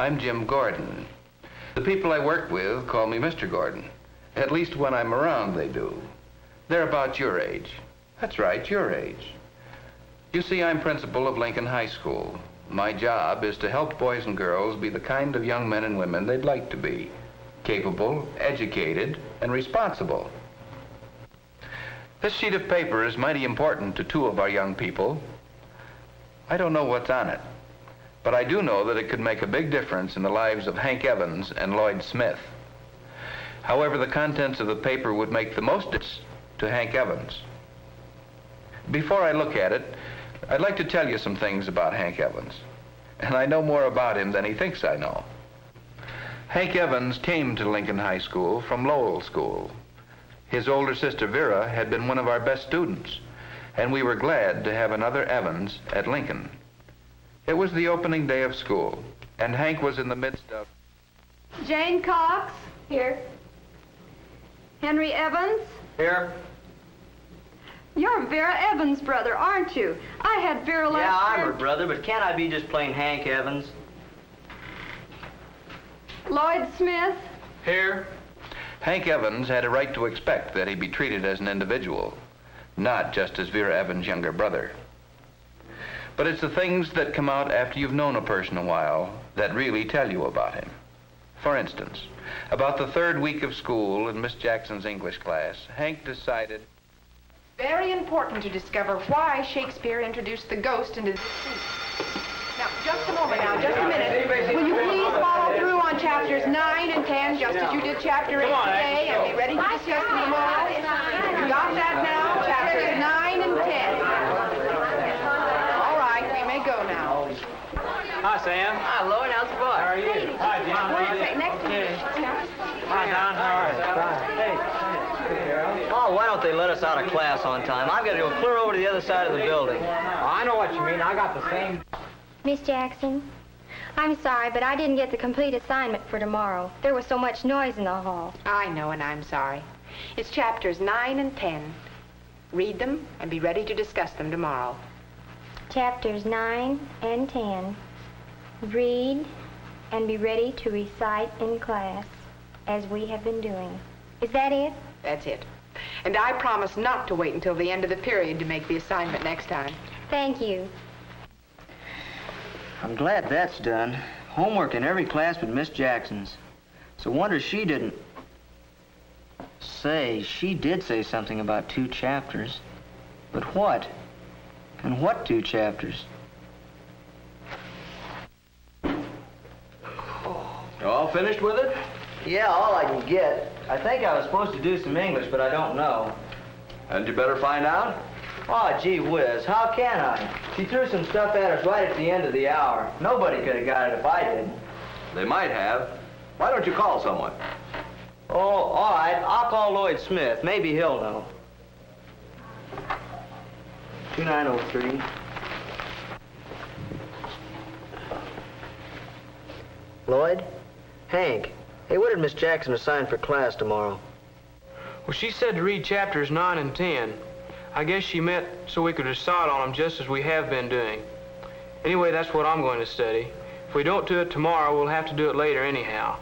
I'm Jim Gordon. The people I work with call me Mr. Gordon. At least when I'm around, they do. They're about your age. That's right, your age. You see, I'm principal of Lincoln High School. My job is to help boys and girls be the kind of young men and women they'd like to be. Capable, educated, and responsible. This sheet of paper is mighty important to two of our young people. I don't know what's on it, but I do know that it could make a big difference in the lives of Hank Evans and Lloyd Smith. However, the contents of the paper would make the most difference to Hank Evans. Before I look at it, I'd like to tell you some things about Hank Evans. And I know more about him than he thinks I know. Hank Evans came to Lincoln High School from Lowell School. His older sister Vera had been one of our best students, and we were glad to have another Evans at Lincoln. It was the opening day of school, and Hank was in the midst of... Jane Cox? Here. Henry Evans? Here. You're Vera Evans' brother, aren't you? I had Vera last Yeah, I'm year. her brother, but can't I be just plain Hank Evans? Lloyd Smith? Here. Hank Evans had a right to expect that he be treated as an individual, not just as Vera Evans' younger brother. But it's the things that come out after you've known a person a while that really tell you about him. For instance, about the third week of school in Miss Jackson's English class, Hank decided... Very important to discover why Shakespeare introduced the ghost into the scene. Now, just a moment now, just a minute. Will you please follow through on chapters 9 and 10, just as you did chapter 8 today, and be ready to discuss them tomorrow? You got that now? Chapters 9 and 10. All right, we may go now. Hi, Sam. Hi, Lloyd. How's the boy? How are you? Hi, John. Wait a second, next to you. Hi, Don. How are you? Hey. Oh, why don't they let us out of class on time? I've got to go clear over to the other side of the building. I know what you mean. I got the same. Miss Jackson, I'm sorry, but I didn't get the complete assignment for tomorrow. There was so much noise in the hall. I know, and I'm sorry. It's chapters 9 and 10. Read them and be ready to discuss them tomorrow. Chapters 9 and 10. Read and be ready to recite in class, as we have been doing. Is that it? That's it. And I promise not to wait until the end of the period to make the assignment next time. Thank you. I'm glad that's done. Homework in every class but Miss Jackson's. It's a wonder she didn't... Say, she did say something about 2 chapters. But what? And what 2 chapters? You all finished with it? Yeah, all I can get. I think I was supposed to do some English, but I don't know. And you better find out. Oh, gee whiz, how can I? She threw some stuff at us right at the end of the hour. Nobody could have got it if I did. They might have. Why don't you call someone? Oh, all right. I'll call Lloyd Smith. Maybe he'll know. 2903. Lloyd? Hank. Hey, what did Miss Jackson assign for class tomorrow? Well, she said to read chapters 9 and 10. I guess she meant so we could decide on them just as we have been doing. Anyway, that's what I'm going to study. If we don't do it tomorrow, we'll have to do it later anyhow.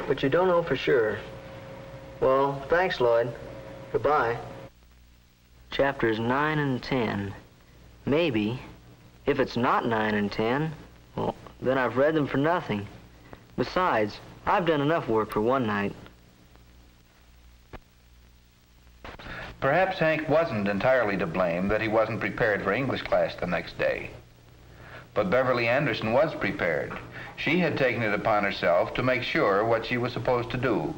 But you don't know for sure. Well, thanks, Lloyd. Goodbye. Chapters 9 and 10. Maybe. If it's not 9 and 10, well, then I've read them for nothing. Besides, I've done enough work for one night. Perhaps Hank wasn't entirely to blame that he wasn't prepared for English class the next day. But Beverly Anderson was prepared. She had taken it upon herself to make sure what she was supposed to do,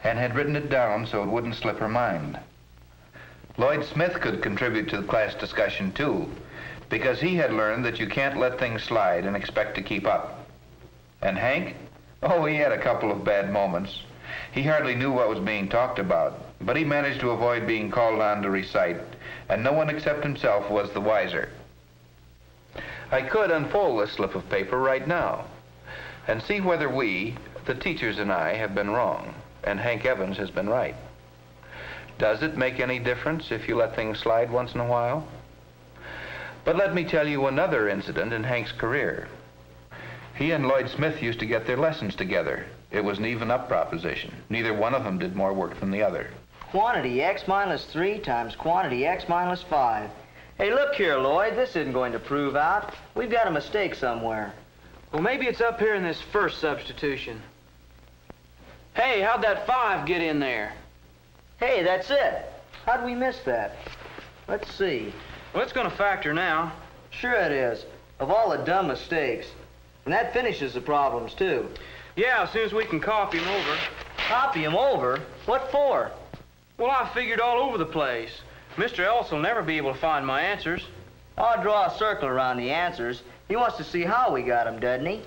and had written it down so it wouldn't slip her mind. Lloyd Smith could contribute to the class discussion too, because he had learned that you can't let things slide and expect to keep up. And Hank? Oh, he had a couple of bad moments. He hardly knew what was being talked about, but he managed to avoid being called on to recite, and no one except himself was the wiser. I could unfold this slip of paper right now and see whether we, the teachers and I, have been wrong and Hank Evans has been right. Does it make any difference if you let things slide once in a while? But let me tell you another incident in Hank's career. He and Lloyd Smith used to get their lessons together. It was an even-up proposition. Neither one of them did more work than the other. Quantity x minus 3 times quantity x minus 5. Hey, look here, Lloyd. This isn't going to prove out. We've got a mistake somewhere. Well, maybe it's up here in this first substitution. Hey, how'd that 5 get in there? Hey, that's it. How'd we miss that? Let's see. Well, it's going to factor now. Sure it is. Of all the dumb mistakes. And that finishes the problems, too. Yeah, as soon as we can copy them over. Copy them over? What for? Well, I figured all over the place. Mr. Ellis will never be able to find my answers. I'll draw a circle around the answers. He wants to see how we got them, doesn't he?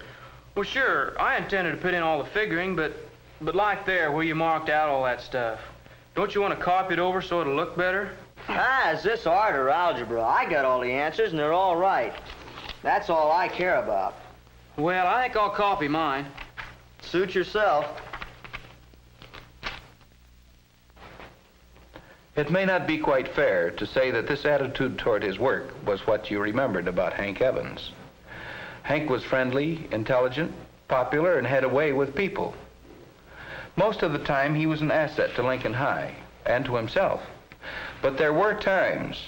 Well, sure, I intended to put in all the figuring, but like there, where you marked out all that stuff. Don't you want to copy it over so it'll look better? Is this art or algebra? I got all the answers, and they're all right. That's all I care about. Well, I think I'll copy mine. Suit yourself. It may not be quite fair to say that this attitude toward his work was what you remembered about Hank Evans. Hank was friendly, intelligent, popular, and had a way with people. Most of the time, he was an asset to Lincoln High and to himself. But there were times.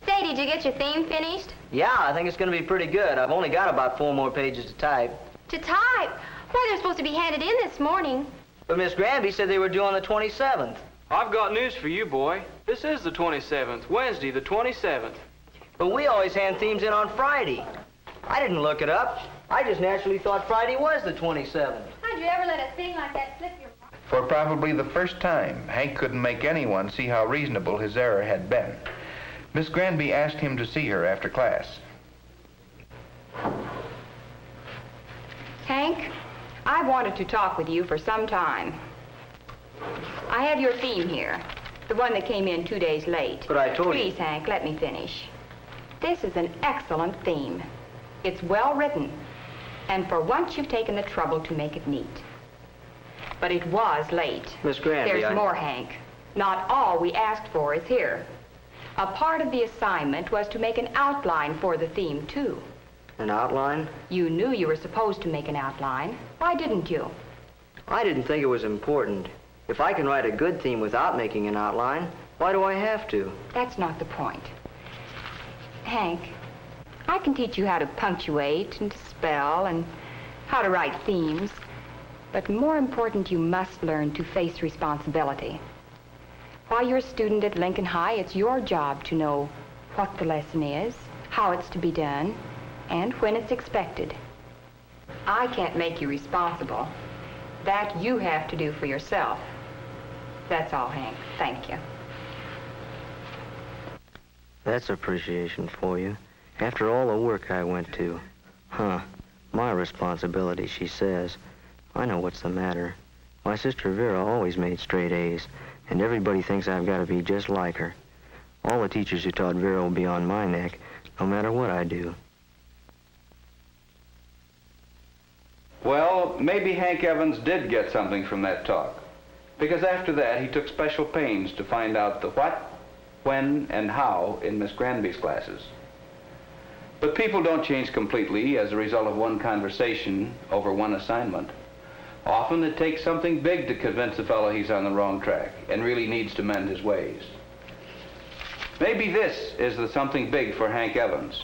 Say, did you get your theme finished? Yeah, I think it's going to be pretty good. I've only got about 4 more pages to type. To type? Why, they're supposed to be handed in this morning. But Miss Granby said they were due on the 27th. I've got news for you, boy. This is the 27th, Wednesday the 27th. But we always hand themes in on Friday. I didn't look it up. I just naturally thought Friday was the 27th. How'd you ever let a thing like that slip your mind? For probably the first time, Hank couldn't make anyone see how reasonable his error had been. Miss Granby asked him to see her after class. Hank, I wanted to talk with you for some time. I have your theme here, the one that came in 2 days late. But I told you. Please, Hank, let me finish. This is an excellent theme. It's well written, and for once you've taken the trouble to make it neat. But it was late. Miss Granby, There's more, Hank. Not all we asked for is here. A part of the assignment was to make an outline for the theme, too. An outline? You knew you were supposed to make an outline. Why didn't you? I didn't think it was important. If I can write a good theme without making an outline, why do I have to? That's not the point. Hank, I can teach you how to punctuate and to spell and how to write themes. But more important, you must learn to face responsibility. While you're a student at Lincoln High, it's your job to know what the lesson is, how it's to be done, and when it's expected. I can't make you responsible. That you have to do for yourself. That's all, Hank. Thank you. That's appreciation for you. After all the work I went to. My responsibility, she says. I know what's the matter. My sister Vera always made straight A's, and everybody thinks I've got to be just like her. All the teachers who taught Vera will be on my neck, no matter what I do. Well, maybe Hank Evans did get something from that talk, because after that he took special pains to find out the what, when, and how in Miss Granby's classes. But people don't change completely as a result of one conversation over one assignment. Often it takes something big to convince a fellow he's on the wrong track and really needs to mend his ways. Maybe this is the something big for Hank Evans.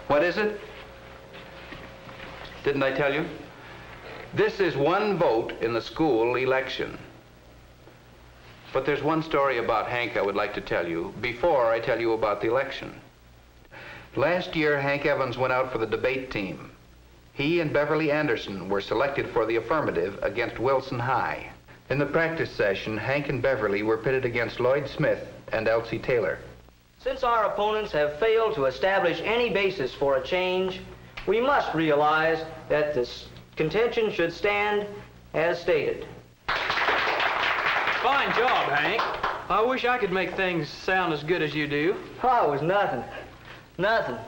What is it? Didn't I tell you? This is one vote in the school election. But there's one story about Hank I would like to tell you before I tell you about the election. Last year, Hank Evans went out for the debate team. He and Beverly Anderson were selected for the affirmative against Wilson High. In the practice session, Hank and Beverly were pitted against Lloyd Smith and Elsie Taylor. Since our opponents have failed to establish any basis for a change, we must realize that this contention should stand as stated. Fine job, Hank. I wish I could make things sound as good as you do. Oh, it was nothing. Nothing.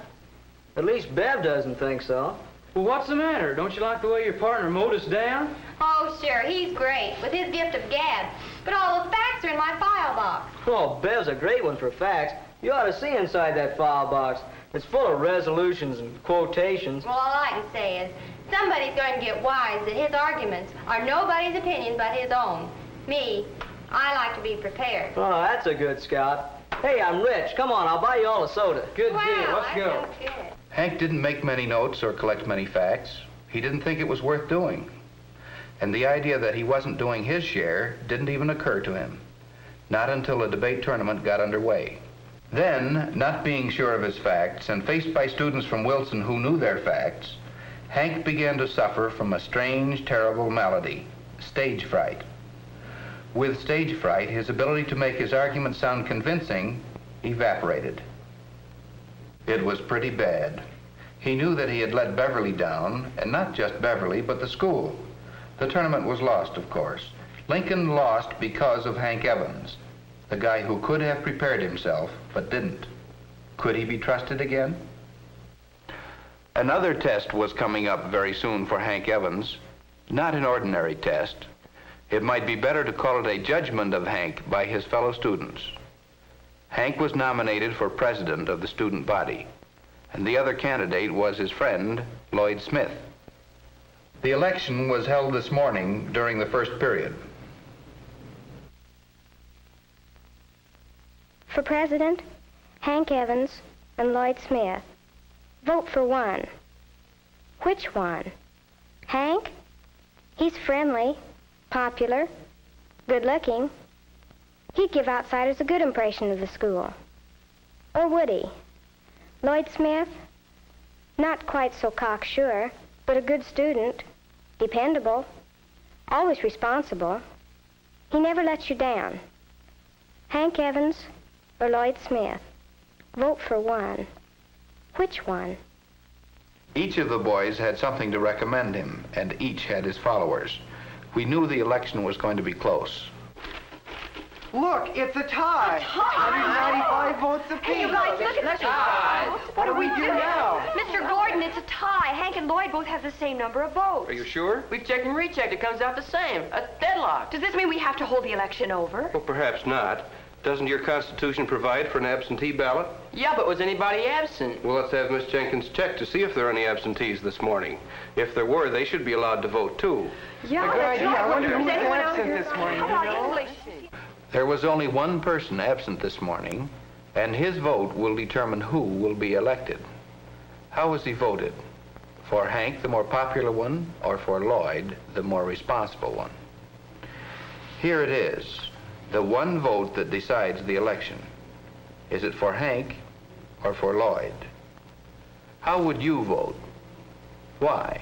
At least Bev doesn't think so. Well, what's the matter? Don't you like the way your partner mowed us down? Oh, sure, he's great, with his gift of gab. But all the facts are in my file box. Oh, Bev's a great one for facts. You ought to see inside that file box. It's full of resolutions and quotations. Well, all I can say is somebody's going to get wise that his arguments are nobody's opinion but his own. Me, I like to be prepared. Oh, that's a good scout. Hey, I'm rich. Come on, I'll buy you all a soda. Good Wow, deal. Let's that go. sounds good. Hank didn't make many notes or collect many facts. He didn't think it was worth doing. And the idea that he wasn't doing his share didn't even occur to him. Not until the debate tournament got underway. Then, not being sure of his facts and faced by students from Wilson who knew their facts, Hank began to suffer from a strange, terrible malady, stage fright. With stage fright, his ability to make his arguments sound convincing evaporated. It was pretty bad. He knew that he had let Beverly down, and not just Beverly, but the school. The tournament was lost, of course. Lincoln lost because of Hank Evans, the guy who could have prepared himself, but didn't. Could he be trusted again? Another test was coming up very soon for Hank Evans. Not an ordinary test. It might be better to call it a judgment of Hank by his fellow students. Hank was nominated for president of the student body, and the other candidate was his friend, Lloyd Smith. The election was held this morning during the first period. For president, Hank Evans and Lloyd Smith. Vote for one. Which one? Hank? He's friendly, popular, good-looking. He'd give outsiders a good impression of the school. Or would he? Lloyd Smith? Not quite so cocksure, but a good student, dependable, always responsible. He never lets you down. Hank Evans or Lloyd Smith? Vote for one. Which one? Each of the boys had something to recommend him, and each had his followers. We knew the election was going to be close. Look, it's a tie. 195 votes apiece. Hey, you guys, look at this. What do we do now? Mr. Gordon, it's a tie. Hank and Lloyd both have the same number of votes. Are you sure? We've checked and rechecked. It comes out the same. A deadlock. Does this mean we have to hold the election over? Well, perhaps not. Doesn't your Constitution provide for an absentee ballot? Yeah, but was anybody absent? Well, let's have Miss Jenkins check to see if there are any absentees this morning. If there were, they should be allowed to vote, too. Yeah, Good idea. I wonder who's anyone out absent here? this morning. How about English? There was only one person absent this morning, and his vote will determine who will be elected. How was he voted? For Hank, the more popular one, or for Lloyd, the more responsible one? Here it is, the one vote that decides the election. Is it for Hank or for Lloyd? How would you vote? Why?